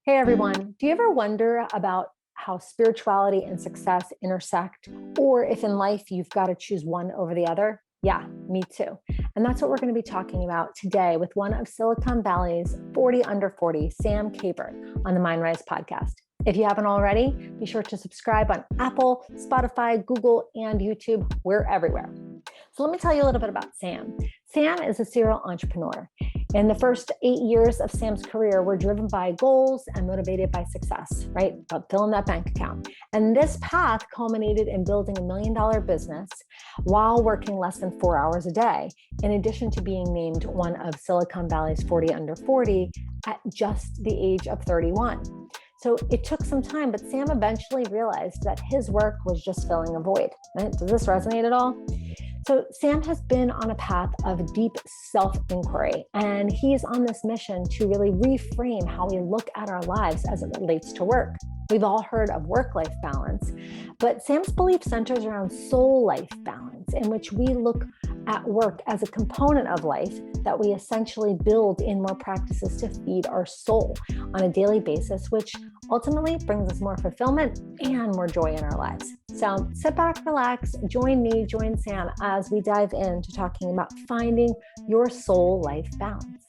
Hey everyone, do you ever wonder about how spirituality and success intersect, or if in life you've got to choose one over the other? Yeah, me too. And that's what we're going to be talking about today with one of Silicon Valley's 40 under 40, Sam Kabert, on the Mindrise podcast. If you haven't already, be sure to subscribe on Apple, Spotify, Google, and YouTube. We're everywhere. So let me tell you a little bit about Sam. Sam is a serial entrepreneur. In the first 8 years of Sam's career, were driven by goals and motivated by success, right? About filling that bank account. And this path culminated in building $1 million business while working less than 4 hours a day, in addition to being named one of Silicon Valley's 40 under 40 at just the age of 31. So it took some time, but Sam eventually realized that his work was just filling a void. Right? Does this resonate at all? So Sam has been on a path of deep self-inquiry, and he's on this mission to really reframe how we look at our lives as it relates to work. We've all heard of work-life balance, but Sam's belief centers around soul-life balance, in which we look at work as a component of life that we essentially build in more practices to feed our soul on a daily basis, which ultimately brings us more fulfillment and more joy in our lives. So sit back, relax, join me, join Sam as we dive into talking about finding your soul life balance.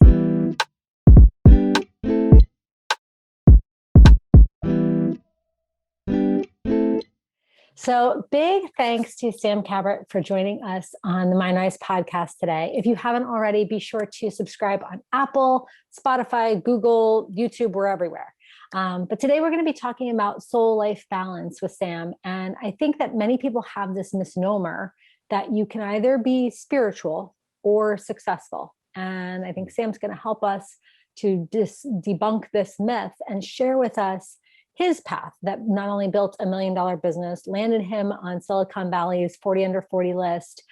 So big thanks to Sam Kabert for joining us on the Mindrise podcast today. If you haven't already, be sure to subscribe on Apple, Spotify, Google, YouTube, we're everywhere. But today we're going to be talking about soul life balance with Sam. And I think that many people have this misnomer that you can either be spiritual or successful. And I think Sam's going to help us to debunk this myth and share with us his path that not only built $1 million business, landed him on Silicon Valley's 40 under 40 list,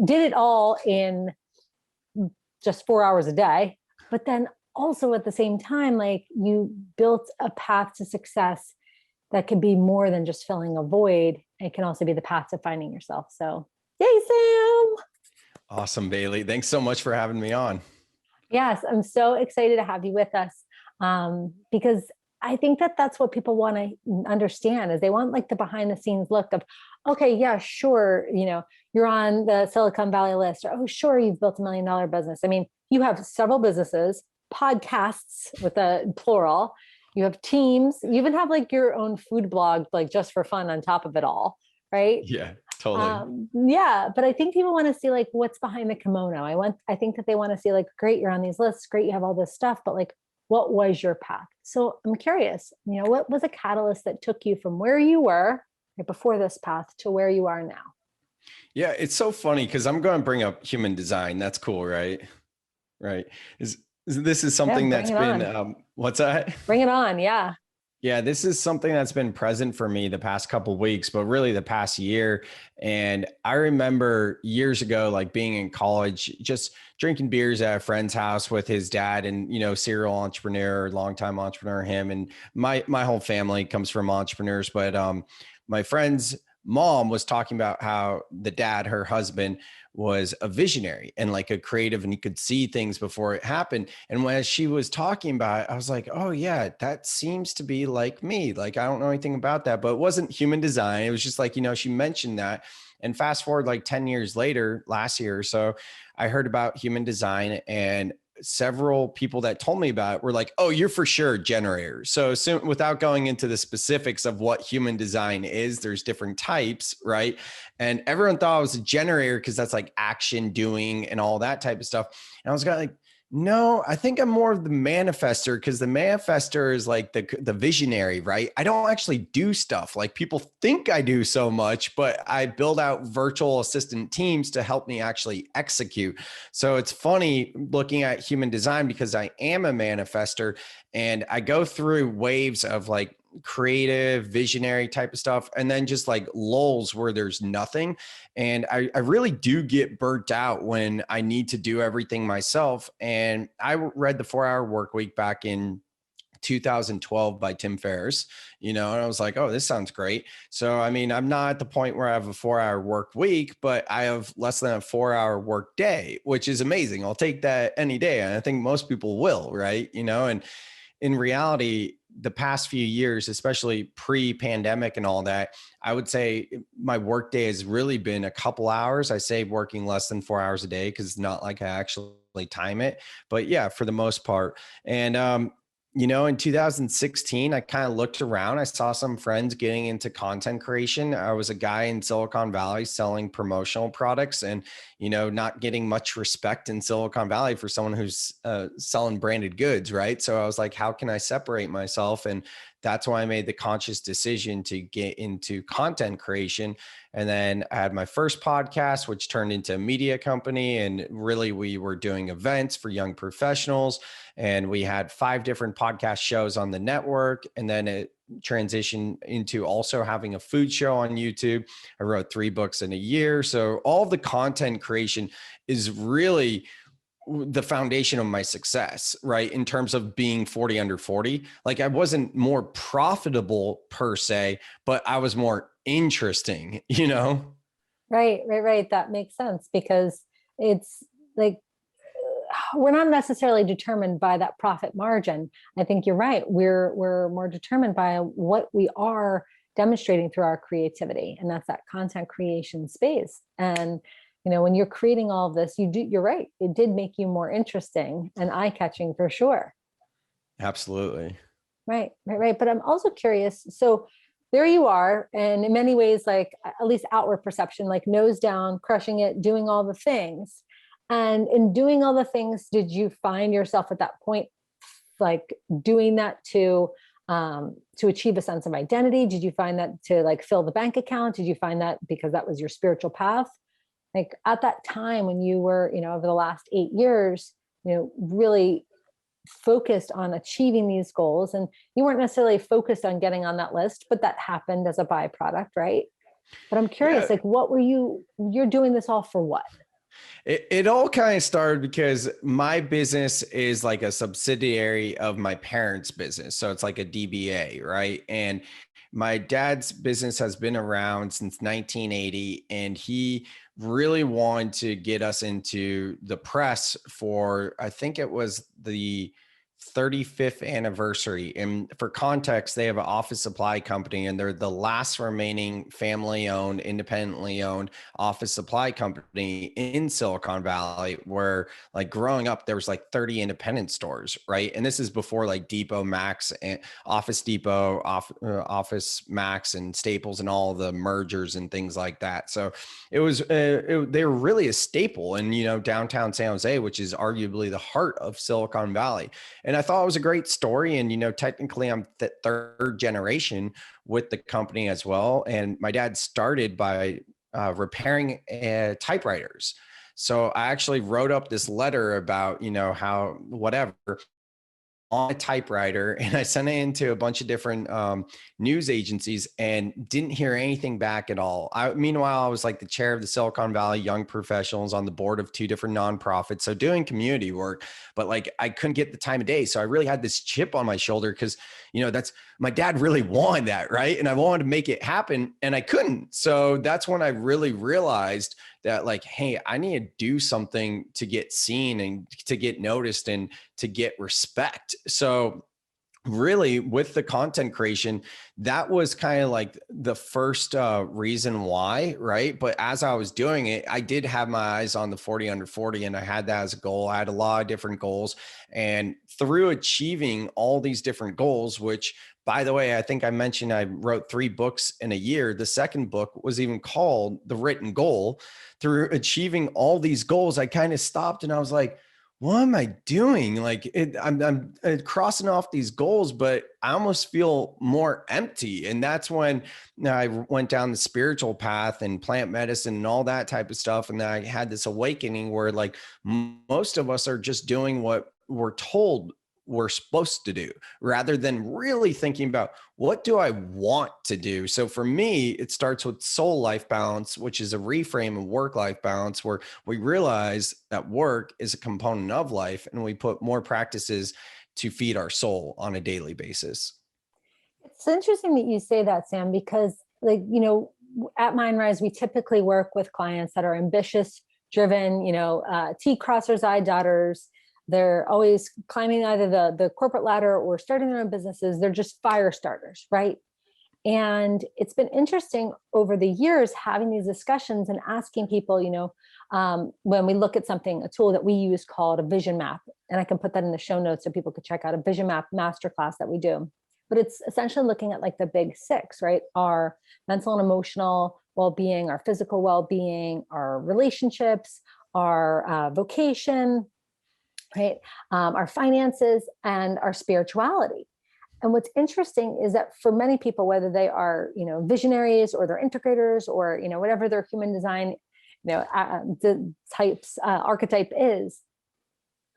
did it all in just 4 hours a day, but then also at the same time, like, you built a path to success that could be more than just filling a void. It can also be the path to finding yourself. So yay, Sam. Awesome, Bailey. Thanks so much for having me on. Yes, I'm so excited to have you with us because I think that that's what people want to understand, is they want like the behind the scenes look of, okay, yeah, sure. You're on the Silicon Valley list, or, oh, sure, you've built $1 million business. I mean, you have several businesses, podcasts with a plural, you have teams, you even have like your own food blog, like just for fun on top of it all. Right. Yeah, totally. Yeah. But I think people want to see like what's behind the kimono. I think that they want to see like, great, you're on these lists, great, you have all this stuff, but like, what was your path? So I'm curious, what was a catalyst that took you from where you were right before this path to where you are now? Yeah, it's so funny because I'm going to bring up human design. That's cool, right? Right. This is something that's been, what's that? Bring it on. Yeah. Yeah, this is something that's been present for me the past couple of weeks, but really the past year. And I remember years ago, like being in college, just drinking beers at a friend's house with his dad, and, serial entrepreneur, longtime entrepreneur, him. And my whole family comes from entrepreneurs, but my friend's mom was talking about how the dad, her husband, was a visionary and like a creative, and he could see things before it happened. And when she was talking about it, I was like, oh yeah, that seems to be like me. Like, I don't know anything about that, but it wasn't human design. It was just like, she mentioned that. And fast forward like 10 years later, last year or so, I heard about human design, and several people that told me about it were like, oh, you're for sure a generator. So without going into the specifics of what human design is, there's different types, right? And everyone thought I was a generator because that's like action, doing, and all that type of stuff. And I was kind of like, no, I think I'm more of the manifester, because the manifester is like the visionary, right? I don't actually do stuff. Like, people think I do so much, but I build out virtual assistant teams to help me actually execute. So it's funny looking at human design, because I am a manifester, and I go through waves of like creative, visionary type of stuff, and then just like lulls where there's nothing. And I really do get burnt out when I need to do everything myself. And I read the 4-Hour Work Week back in 2012 by Tim Ferriss, and I was like, oh, this sounds great. So, I mean, I'm not at the point where I have a 4-hour work week, but I have less than a 4-hour work day, which is amazing. I'll take that any day. And I think most people will, right? And in reality, the past few years, especially pre-pandemic and all that, I would say my work day has really been a couple hours. I say working less than 4 hours a day because it's not like I actually time it, but yeah, for the most part. And in 2016, I kind of looked around. I saw some friends getting into content creation. I was a guy in Silicon Valley selling promotional products and, not getting much respect in Silicon Valley for someone who's selling branded goods, right? So I was like, how can I separate myself? And that's why I made the conscious decision to get into content creation. And then I had my first podcast, which turned into a media company. And really, we were doing events for young professionals. And we had 5 different podcast shows on the network. And then it transitioned into also having a food show on YouTube. I wrote 3 books in a year. So all the content creation is really the foundation of my success, right? In terms of being 40 under 40, like I wasn't more profitable per se, but I was more interesting, Right. That makes sense because it's like we're not necessarily determined by that profit margin. I think you're right. We're more determined by what we are demonstrating through our creativity, and that's that content creation space. And when you're creating all of this, you're right. It did make you more interesting and eye-catching for sure. Absolutely. Right. But I'm also curious. So there you are, and in many ways, like at least outward perception, like nose down, crushing it, doing all the things. And in doing all the things, did you find yourself at that point, like doing that to achieve a sense of identity? Did you find that to like fill the bank account? Did you find that because that was your spiritual path? Like at that time when you were, over the last 8 years, really focused on achieving these goals, and you weren't necessarily focused on getting on that list, but that happened as a byproduct, right? But I'm curious, Yeah. like you're doing this all for what? It all kind of started because my business is like a subsidiary of my parents' business. So it's like a DBA, right? And my dad's business has been around since 1980, and he really wanted to get us into the press for, I think it was the 35th anniversary. And for context, they have an office supply company, and they're the last remaining family owned, independently owned office supply company in Silicon Valley, where like growing up, there was like 30 independent stores, right? And this is before like Depot Max and Office Depot, Office Max and Staples and all the mergers and things like that. So it was, they were really a staple in, downtown San Jose, which is arguably the heart of Silicon Valley. And I thought it was a great story. And, technically I'm the 3rd generation with the company as well. And my dad started by repairing typewriters. So I actually wrote up this letter about, how whatever on a typewriter, and I sent it into a bunch of different news agencies and didn't hear anything back at all. Meanwhile, I was like the chair of the Silicon Valley Young Professionals on the board of 2 different nonprofits. So doing community work, but like I couldn't get the time of day. So I really had this chip on my shoulder because, that's my dad really wanted that. Right. And I wanted to make it happen and I couldn't. So that's when I really realized that like, hey, I need to do something to get seen and to get noticed and to get respect. So really with the content creation, that was kind of like the first reason why, right? But as I was doing it, I did have my eyes on the 40 under 40, and I had that as a goal. I had a lot of different goals, and through achieving all these different goals, which by the way, I think I mentioned I wrote 3 books in a year. The second book was even called The Written Goal. Through achieving all these goals, I kind of stopped and I was like, what am I doing? Like I'm crossing off these goals, but I almost feel more empty. And that's when I went down the spiritual path and plant medicine and all that type of stuff. And then I had this awakening where like most of us are just doing what we're told we're supposed to do rather than really thinking about what do I want to do. So for me, it starts with soul life balance, which is a reframe of work life balance, where we realize that work is a component of life and we put more practices to feed our soul on a daily basis. It's interesting that you say that, Sam, because like, at Mindrise, we typically work with clients that are ambitious, driven, T crossers, I dotters, They're always climbing either the corporate ladder or starting their own businesses. They're just fire starters, right? And it's been interesting over the years having these discussions and asking people, when we look at something, a tool that we use called a vision map, and I can put that in the show notes so people could check out a vision map masterclass that we do. But it's essentially looking at like the big six, right? Our mental and emotional well-being, our physical well-being, our relationships, our vocation, right? Our finances and our spirituality. And what's interesting is that for many people, whether they are, visionaries or they're integrators or, whatever their human design, archetype is,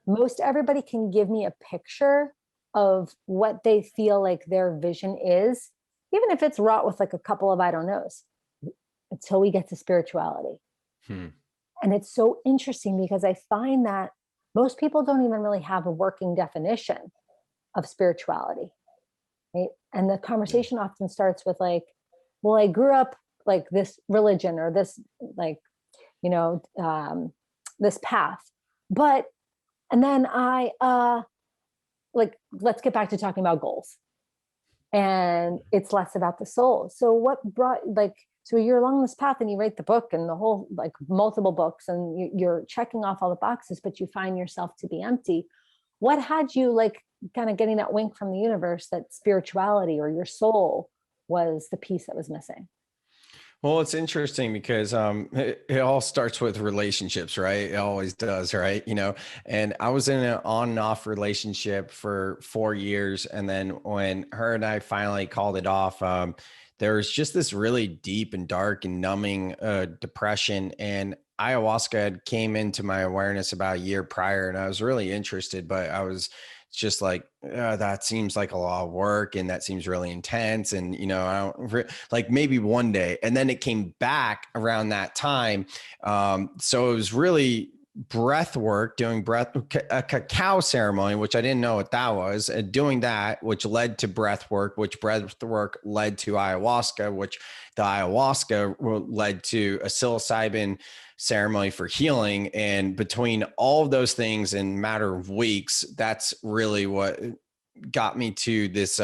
most everybody can give me a picture of what they feel like their vision is, even if it's wrought with like a couple of I don't knows, until we get to spirituality. And it's so interesting because I find that most people don't even really have a working definition of spirituality. Right? And the conversation often starts with like, well, I grew up like this religion or this, like, this path, and then let's get back to talking about goals, and it's less about the soul. So what brought, so you're along this path and you write the book and the whole, like multiple books, and you're checking off all the boxes, but you find yourself to be empty. What had you like kind of getting that wink from the universe that spirituality or your soul was the piece that was missing? Well, it's interesting because it all starts with relationships, right? It always does, right? And I was in an on and off relationship for 4 years. And then when her and I finally called it off, there was just this really deep and dark and numbing depression. And ayahuasca had came into my awareness about a year prior, and I was really interested, but I was just like, that seems like a lot of work and that seems really intense. And, I don't like maybe one day. And then it came back around that time. So it was really breath work, doing a cacao ceremony, which I didn't know what that was, and doing that, which led to breath work, which breath work led to ayahuasca, which the ayahuasca led to a psilocybin ceremony for healing. And between all of those things in a matter of weeks, that's really what got me to this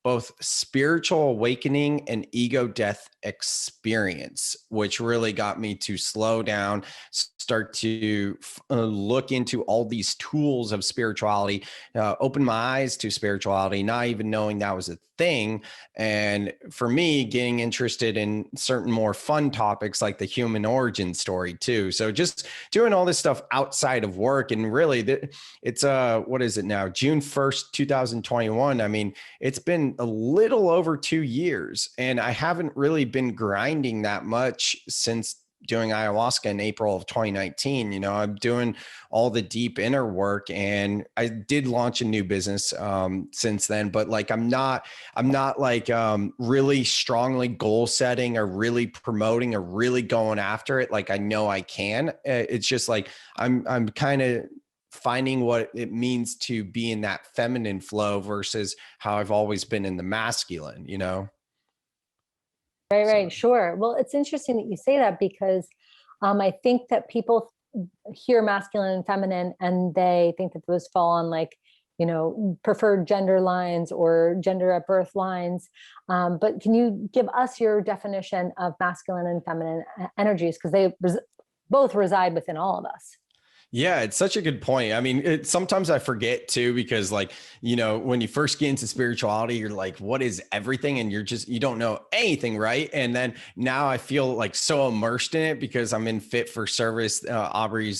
both spiritual awakening and ego death experience, which really got me to slow down, start to look into all these tools of spirituality, open my eyes to spirituality, not even knowing that was a thing. And for me, getting interested in certain more fun topics like the human origin story too. So just doing all this stuff outside of work. And really it's what is it now? June 1st, 2021. I mean, it's been a little over 2 years and I haven't really been grinding that much since doing ayahuasca in April of 2019. I'm doing all the deep inner work, and I did launch a new business since then, but like, I'm not like really strongly goal setting or really promoting or really going after it. Like I know I can, it's just like, I'm kind of finding what it means to be in that feminine flow versus how I've always been in the masculine, Right. Sure. Well, it's interesting that you say that because I think that people hear masculine and feminine and they think that those fall on like, preferred gender lines or gender at birth lines. But can you give us your definition of masculine and feminine energies? Because they both reside within all of us. Yeah, it's such a good point. I mean, sometimes I forget too, because like, when you first get into spirituality, you're like, what is everything? And you don't know anything. Right. And then now I feel like so immersed in it because I'm in Fit for Service, Aubrey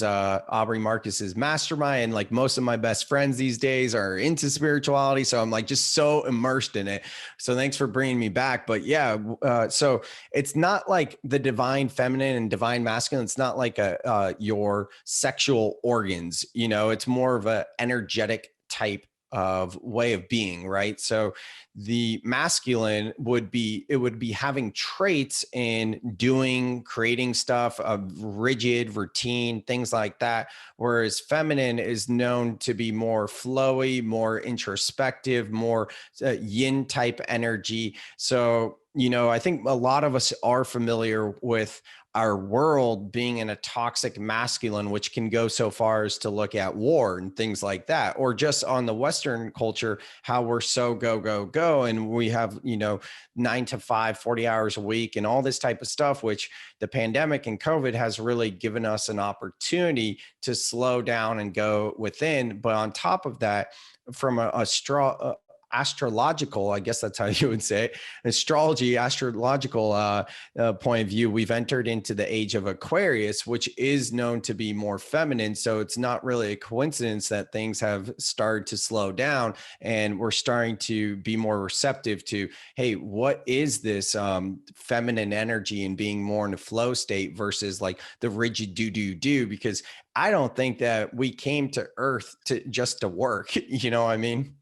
Marcus's mastermind. And like most of my best friends these days are into spirituality. So I'm like, just so immersed in it. So thanks for bringing me back. But yeah, so it's not like the divine feminine and divine masculine. It's not like your sexual organs, it's more of an energetic type of way of being, right? So the masculine would be having traits in creating stuff of rigid routine, things like that. Whereas feminine is known to be more flowy, more introspective, more yin type energy. So, I think a lot of us are familiar with our world being in a toxic masculine, which can go so far as to look at war and things like that, or just on the Western culture, how we're so go, go, go. And we have, 9 to 5, 40 hours a week and all this type of stuff, which the pandemic and COVID has really given us an opportunity to slow down and go within. But on top of that, from a straw, astrological, I guess that's how you would say it, astrological point of view, we've entered into the age of Aquarius, which is known to be more feminine. So it's not really a coincidence that things have started to slow down and we're starting to be more receptive to, hey, what is this feminine energy and being more in a flow state versus like the rigid do. Because I don't think that we came to Earth to work. You know what I mean?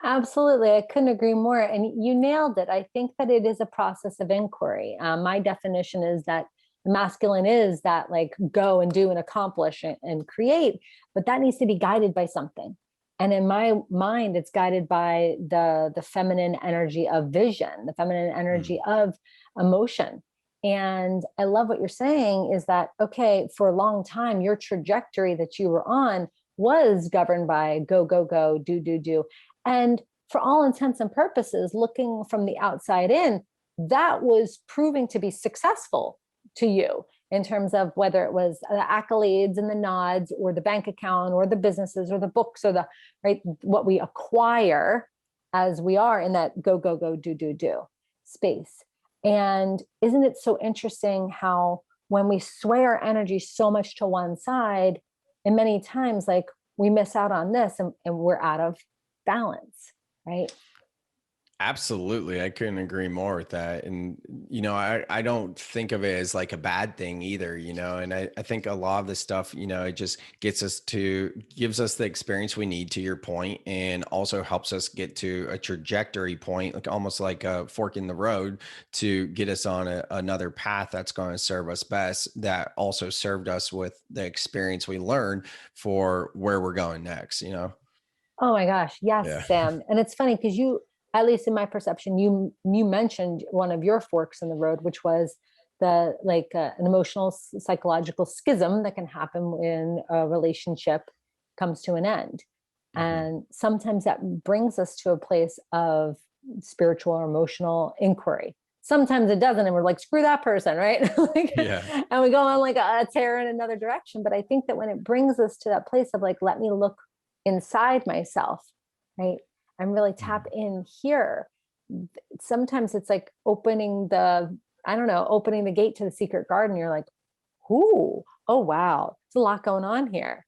Absolutely. I couldn't agree more. And you nailed it. I think that it is a process of inquiry. My definition is that masculine is that like go and do and accomplish and create, but that needs to be guided by something. And in my mind, it's guided by the feminine energy of vision, the feminine energy of emotion. And I love what you're saying is that, okay, for a long time, your trajectory that you were on was governed by go, go, go, do. And for all intents and purposes, looking from the outside in, that was proving to be successful to you in terms of whether it was the accolades and the nods or the bank account or the businesses or the books or the right what we acquire as we are in that go, go, go, do space. And isn't it so interesting how when we sway our energy so much to one side, and many times like we miss out on this and we're out of balance, right? Absolutely. I couldn't agree more with that. And, I don't think of it as like a bad thing either, and I think a lot of this stuff, it just gives us the experience we need to your point, and also helps us get to a trajectory point, like almost like a fork in the road to get us on another path that's going to serve us best, that also served us with the experience we learned for where we're going next. Oh my gosh, Yeah. yes, Sam. And it's funny because you, at least in my perception, you mentioned one of your forks in the road, which was the like an emotional psychological schism that can happen when a relationship comes to an end. Mhm. And sometimes that brings us to a place of spiritual or emotional inquiry. Sometimes it doesn't, and we're like, screw that person, right? Like, Yeah. and we go on like a tear in another direction. But I think that when it brings us to that place of like, let me look inside myself, right? And really tap Mhm. in here. Sometimes it's like opening the gate to the secret garden. You're like, ooh, oh wow, there's a lot going on here.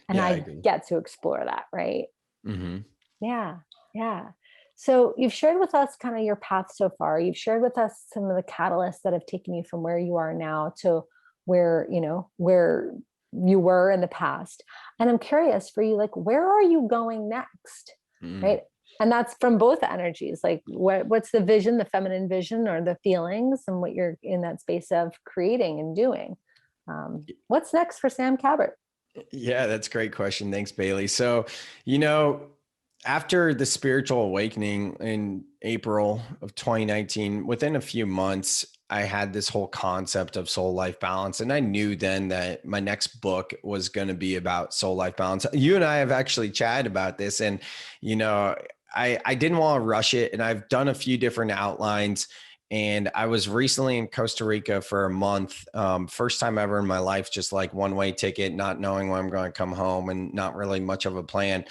And Yeah, I I agree. get to explore that, right? Hmm. Yeah, yeah. So you've shared with us kind of your path so far. You've shared with us some of the catalysts that have taken you from where you are now to where you were in the past. And I'm curious for you, like, where are you going next? Mm. Right. And that's from both energies. Like what's the vision, the feminine vision or the feelings and what you're in that space of creating and doing. What's next for Sam Kabert? Yeah, that's a great question. Thanks, Bailey. So, you know, after the spiritual awakening in April of 2019, within a few months, I had this whole concept of soul life balance. And I knew then that my next book was going to be about soul life balance. You and I have actually chatted about this. And, you know, I didn't want to rush it. And I've done a few different outlines. And I was recently in Costa Rica for a month. First time ever in my life, just like one way ticket, not knowing when I'm going to come home and not really much of a plan.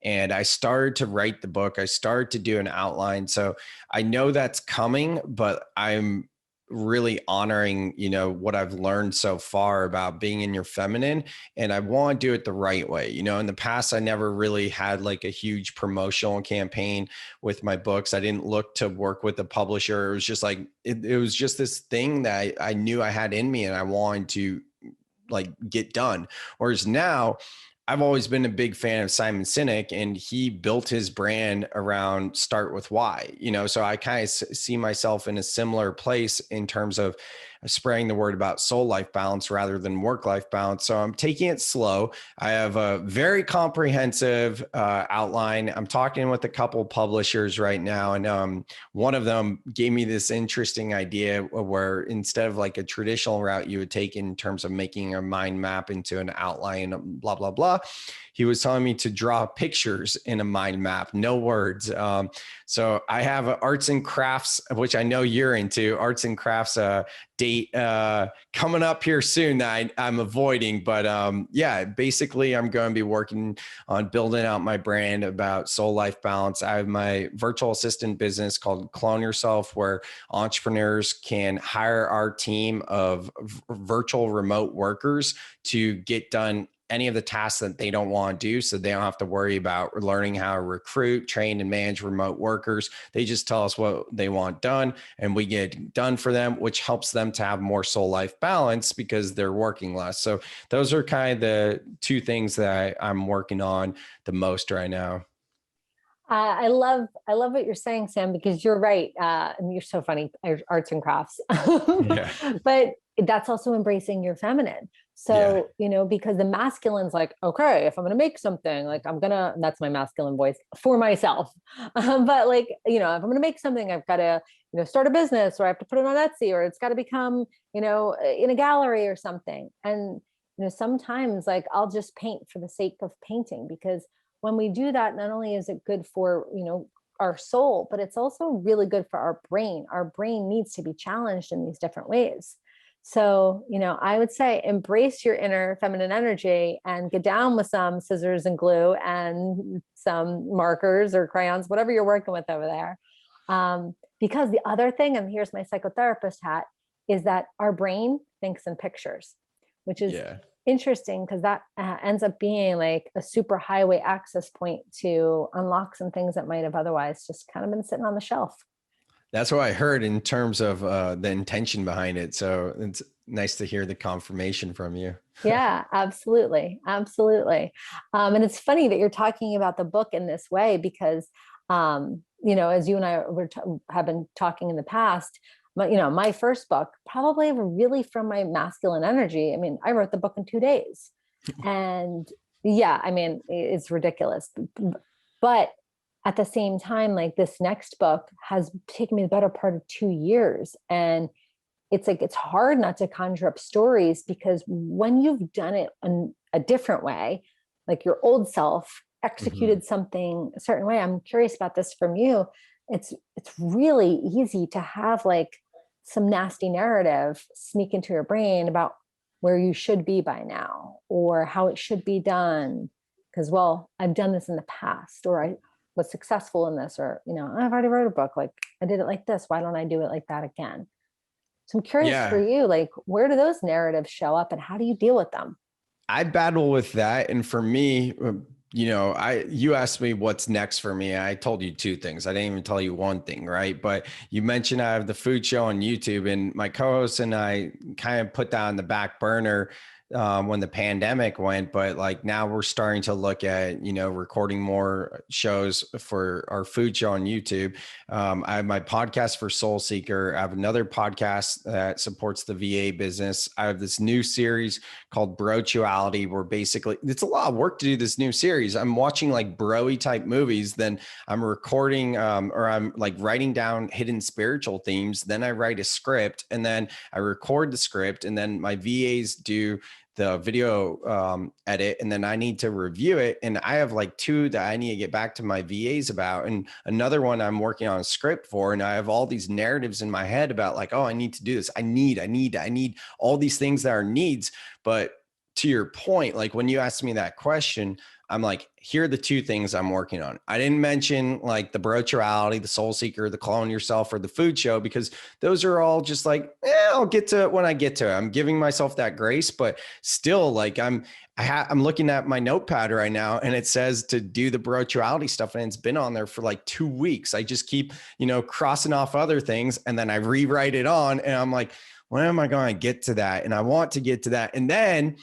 And I started to write the book. I started to do an outline. So I know that's coming, but I'm really honoring, what I've learned so far about being in your feminine. And I want to do it the right way. In the past, I never really had like a huge promotional campaign with my books. I didn't look to work with a publisher. It was just like, it was just this thing that I knew I had in me and I wanted to like get done. Whereas now, I've always been a big fan of Simon Sinek, and he built his brand around start with why, so I kind of see myself in a similar place in terms of spreading the word about soul life balance rather than work life balance. So I'm taking it slow. I have a very comprehensive outline. I'm talking with a couple publishers right now, and one of them gave me this interesting idea where instead of like a traditional route you would take in terms of making a mind map into an outline, blah, blah, blah, he was telling me to draw pictures in a mind map, no words. So I have arts and crafts, which I know you're into, arts and crafts date coming up here soon that I'm avoiding. But yeah, basically I'm going to be working on building out my brand about soul life balance. I have my virtual assistant business called Clone Yourself, where entrepreneurs can hire our team of virtual remote workers to get done any of the tasks that they don't want to do. So they don't have to worry about learning how to recruit, train, and manage remote workers. They just tell us what they want done and we get it done for them, which helps them to have more soul life balance because they're working less. So those are kind of the two things that I'm working on the most right now. I love what you're saying, Sam, because you're right. And you're so funny, arts and crafts. Yeah. But that's also embracing your feminine. So, because the masculine's like, okay, if I'm going to make something, like that's my masculine voice for myself. But like, if I'm going to make something, I've got to, start a business, or I have to put it on Etsy, or it's got to become, in a gallery or something. And, sometimes like I'll just paint for the sake of painting, because when we do that, not only is it good for, our soul, but it's also really good for our brain. Our brain needs to be challenged in these different ways. So, I would say embrace your inner feminine energy and get down with some scissors and glue and some markers or crayons, whatever you're working with over there. Because the other thing, and here's my psychotherapist hat, is that our brain thinks in pictures, which is interesting because that ends up being like a super highway access point to unlock some things that might have otherwise just kind of been sitting on the shelf. That's what I heard in terms of the intention behind it. So it's nice to hear the confirmation from you. Yeah, absolutely. Absolutely. And it's funny that you're talking about the book in this way, because, as you and I have been talking in the past, my first book, probably really from my masculine energy. I mean, I wrote the book in 2 days and it's ridiculous, but at the same time, like this next book has taken me the better part of 2 years. And it's like, it's hard not to conjure up stories, because when you've done it in a different way, like your old self executed something a certain way. I'm curious about this from you. It's really easy to have like some nasty narrative sneak into your brain about where you should be by now or how it should be done. Because, well, I've done this in the past, or I was successful in this, or, I've already wrote a book, like I did it like this. Why don't I do it like that again? So I'm curious for you, like, where do those narratives show up and how do you deal with them? I battle with that. And for me, you asked me what's next for me. I told you 2 things. I didn't even tell you one thing, right? But you mentioned I have the food show on YouTube, and my co-host and I kind of put that on the back burner when the pandemic went, but like now we're starting to look at, recording more shows for our food show on YouTube. I have my podcast for Soul Seeker. I have another podcast that supports the VA business. I have this new series called Brochuality, where basically it's a lot of work to do this new series. I'm watching like bro-y type movies, then I'm recording or I'm like writing down hidden spiritual themes. Then I write a script, and then I record the script, and then my VAs do the video edit, and then I need to review it. And I have like 2 that I need to get back to my VAs about, and another one I'm working on a script for. And I have all these narratives in my head about like, oh, I need to do this. I need all these things that are needs. But to your point, like when you asked me that question, I'm like, here are the 2 things I'm working on. I didn't mention like the Brochuality, the Soul Seeker, the Clone Yourself, or the food show, because those are all just like, I'll get to it when I get to it. I'm giving myself that grace, but still like I'm looking at my notepad right now, and it says to do the Brochuality stuff, and it's been on there for like 2 weeks. I just keep, crossing off other things, and then I rewrite it on, and I'm like, when am I going to get to that? And I want to get to that. And then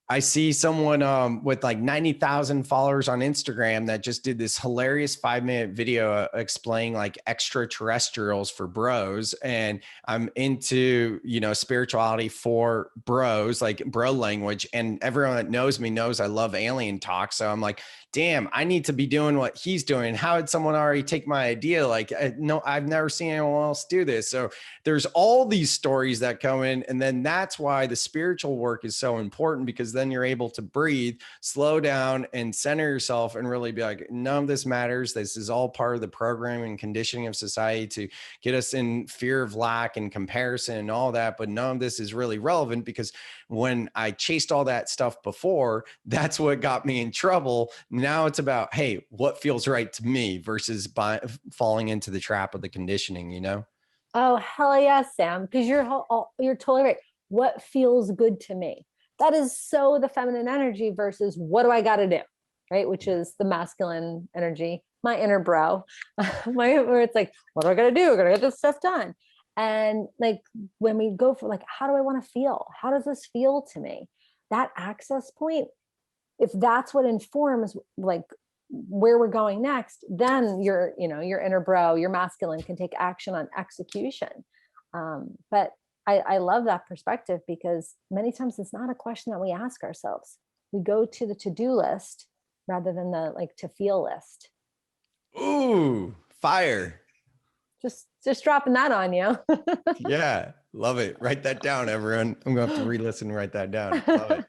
I see someone with like 90,000 followers on Instagram that just did this hilarious 5-minute video explaining like extraterrestrials for bros. And I'm into, spirituality for bros, like bro language. And everyone that knows me knows I love alien talk. So I'm like, damn, I need to be doing what he's doing. How did someone already take my idea? Like, no, I've never seen anyone else do this. So there's all these stories that come in. And then that's why the spiritual work is so important, because then you're able to breathe, slow down, and center yourself and really be like, none of this matters. This is all part of the programming and conditioning of society to get us in fear of lack and comparison and all that. But none of this is really relevant, because when I chased all that stuff before, that's what got me in trouble. Now it's about, hey, what feels right to me versus falling into the trap of the conditioning. Oh, hell yes, Sam, because you're totally right. What feels good to me? That is so the feminine energy versus what do I got to do, right? Which is the masculine energy, my inner bro, where it's like, what do I got to do? I got to get this stuff done. And like when we go for like, how do I want to feel? How does this feel to me? That access point, if that's what informs like where we're going next, then your inner bro, your masculine can take action on execution. But I love that perspective, because many times it's not a question that we ask ourselves. We go to the to-do list rather than the like to feel list. Ooh, fire. Just dropping that on you. Yeah, love it. Write that down, everyone. I'm going to have to re-listen and write that down. Love it.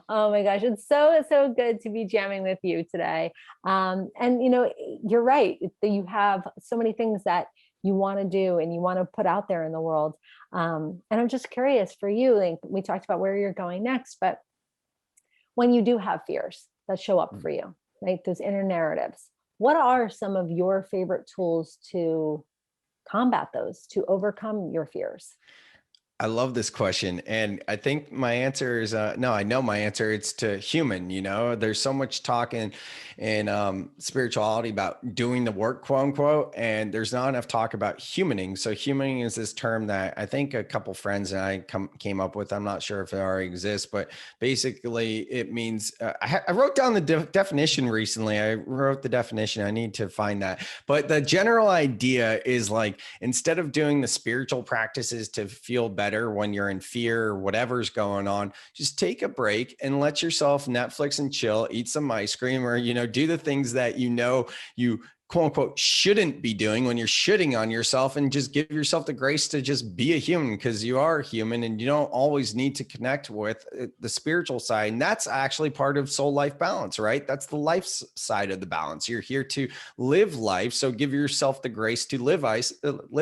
Oh my gosh, it's so good to be jamming with you today. And you're right. You have so many things that you want to do and you want to put out there in the world. And I'm just curious for you, like we talked about where you're going next, but when you do have fears that show up for you, right? Those inner narratives, what are some of your favorite tools to combat those, to overcome your fears? I love this question. And I think my answer is no, I know my answer. It's to human. There's so much talk in spirituality about doing the work, quote unquote. And there's not enough talk about humaning. So humaning is this term that I think a couple friends and I came up with. I'm not sure if it already exists, but basically it means I wrote down the definition recently. I wrote the definition. I need to find that. But the general idea is like, instead of doing the spiritual practices to feel better when you're in fear or whatever's going on, just take a break and let yourself Netflix and chill, eat some ice cream, or, do the things that you quote unquote shouldn't be doing when you're shitting on yourself, and just give yourself the grace to just be a human, because you are human and you don't always need to connect with the spiritual side. And that's actually part of soul life balance, right? That's the life side of the balance. You're here to live life. So give yourself the grace to live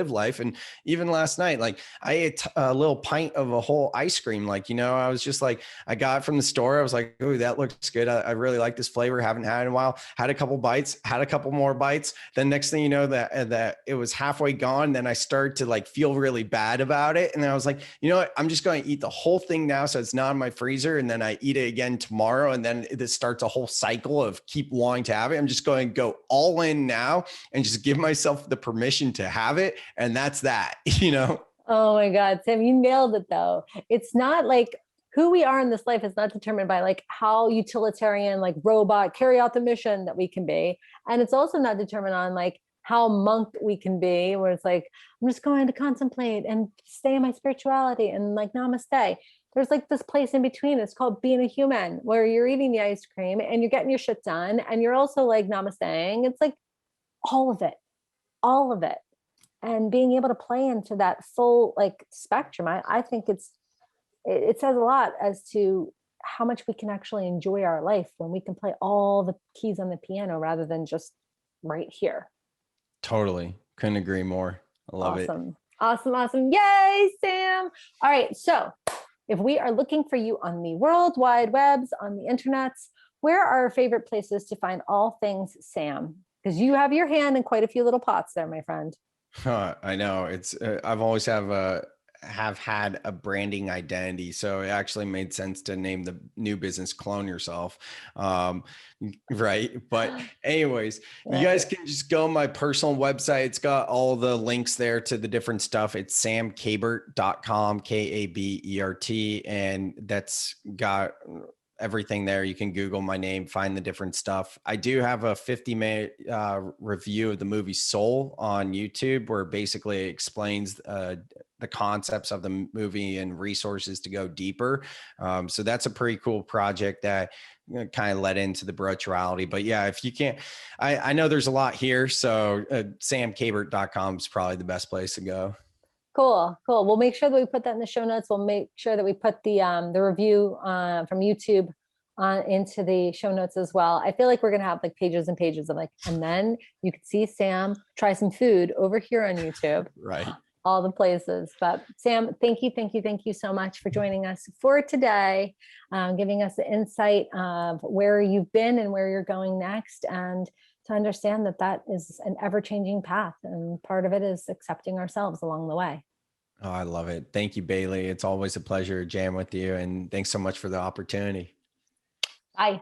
life. And even last night, like I ate a little pint of a whole ice cream. Like, I was just like, I got it from the store. I was like, oh, that looks good. I really like this flavor. Haven't had it in a while. Had a couple bites, had a couple more bites. Then next thing you know, that it was halfway gone. Then I started to like feel really bad about it. And then I was like, you know what? I'm just going to eat the whole thing now, so it's not in my freezer. And then I eat it again tomorrow. And then this starts a whole cycle of keep wanting to have it. I'm just going to go all in now and just give myself the permission to have it. And that's that. Oh my God, Sam, you nailed it though. It's not like who we are in this life is not determined by like how utilitarian, like robot carry out the mission that we can be. And it's also not determined on like how monk we can be, where it's like, I'm just going to contemplate and stay in my spirituality and like namaste. There's like this place in between. It's called being a human, where you're eating the ice cream and you're getting your shit done. And you're also like namasteing. It's like all of it, all of it. And being able to play into that full like spectrum, I think it says a lot as to how much we can actually enjoy our life when we can play all the keys on the piano rather than just right here. Totally. Couldn't agree more. I love it. Awesome. Yay, Sam. All right. So if we are looking for you on the world wide webs, on the internets, where are our favorite places to find all things Sam? Because you have your hand in quite a few little pots there, my friend. I know it's, I've always have had a branding identity. So it actually made sense to name the new business Clone Yourself. Um, right. But anyways, you guys Right. can just go on my personal website. It's got all the links there to the different stuff. It's samkabert.com, Kabert. And that's got everything there. You can Google my name, find the different stuff. I do have a 50-minute review of the movie Soul on YouTube, where basically it explains the concepts of the movie and resources to go deeper. So that's a pretty cool project that kind of led into the spirituality. But yeah, if you can't, I know there's a lot here. So samkabert.com is probably the best place to go. Cool, cool. We'll make sure that we put that in the show notes. We'll make sure that we put the review from YouTube into the show notes as well. I feel like we're gonna have like pages and pages of like, and then you can see Sam try some food over here on YouTube. Right. All the places. But Sam, thank you so much for joining us for today, giving us the insight of where you've been and where you're going next, and to understand that that is an ever-changing path, and part of it is accepting ourselves along the way. Oh, I love it. Thank you, Bailey. It's always a pleasure to jam with you. And thanks so much for the opportunity. Bye.